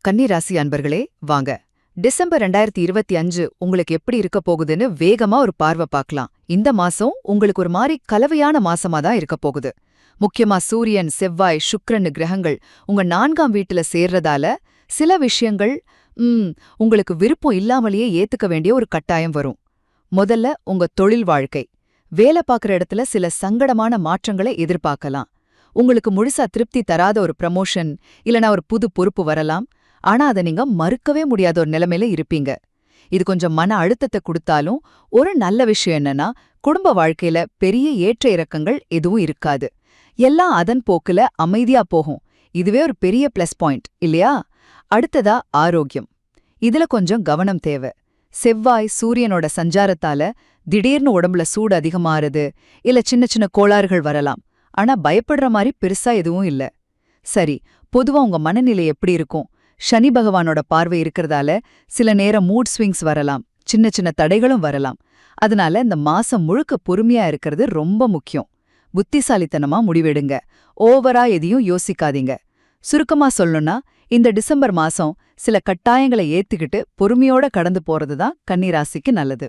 கன்னிராசி அன்பர்களே வாங்க. டிசம்பர் 2025 உங்களுக்கு எப்படி இருக்க போகுதுன்னு வேகமா ஒரு பார்வை பார்க்கலாம். இந்த மாசம் உங்களுக்கு ஒரு மாதிரி கலவையான மாசமா தான் இருக்க போகுது. முக்கியமா சூரியன், செவ்வாய், சுக்கிரன் கிரகங்கள் உங்க 4ஆம் வீட்டுல சேர்றதால சில விஷயங்கள் உங்களுக்கு விருப்பம் இல்லாமலேயே ஏத்துக்க வேண்டிய ஒரு கட்டாயம் வரும். முதல்ல உங்க தொழில் வாழ்க்கை. வேலை பார்க்குற இடத்துல சில சங்கடமான மாற்றங்களை எதிர்பார்க்கலாம். உங்களுக்கு முழுசா திருப்தி தராத ஒரு ப்ரமோஷன் இல்லனா ஒரு புது பொறுப்பு வரலாம். ஆனா அதை நீங்க மறுக்கவே முடியாத ஒரு நிலைமையில இருப்பீங்க. இது கொஞ்சம் மன அழுத்தத்தை கொடுத்தாலும் ஒரு நல்ல விஷயம் என்னன்னா, குடும்ப வாழ்க்கையில பெரிய ஏற்ற இறக்கங்கள் எதுவும் இருக்காது. எல்லாம் அதன் போக்குல அமைதியா போகும். இதுவே ஒரு பெரிய பிளஸ் பாயிண்ட் இல்லையா? அடுத்ததா ஆரோக்கியம். இதுல கொஞ்சம் கவனம் தேவை. செவ்வாய் சூரியனோட சஞ்சாரத்தால திடீர்னு உடம்புல சூடு அதிகமாறுது, இல்ல சின்ன சின்ன கோளாறுகள் வரலாம். ஆனா பயப்படுற மாதிரி பெருசா எதுவும் இல்ல. சரி, பொதுவா உங்க மனநிலை எப்படி இருக்கும்? சனி பகவானோட பார்வை இருக்கிறதால சில நேரம் மூட் ஸ்விங்ஸ் வரலாம், சின்ன சின்ன தடைகளும் வரலாம். அதனால இந்த மாசம் முழுக்க பொறுமையா இருக்கிறது ரொம்ப முக்கியம். புத்திசாலித்தனமா முடிவெடுங்க. ஓவரா எதையும் யோசிக்காதீங்க. சுருக்கமா சொல்லணும்னா, இந்த டிசம்பர் மாசம் சில கட்டாயங்களை ஏத்துக்கிட்டு பொறுமையோட கடந்து போறதுதான் கன்னிராசிக்கு நல்லது.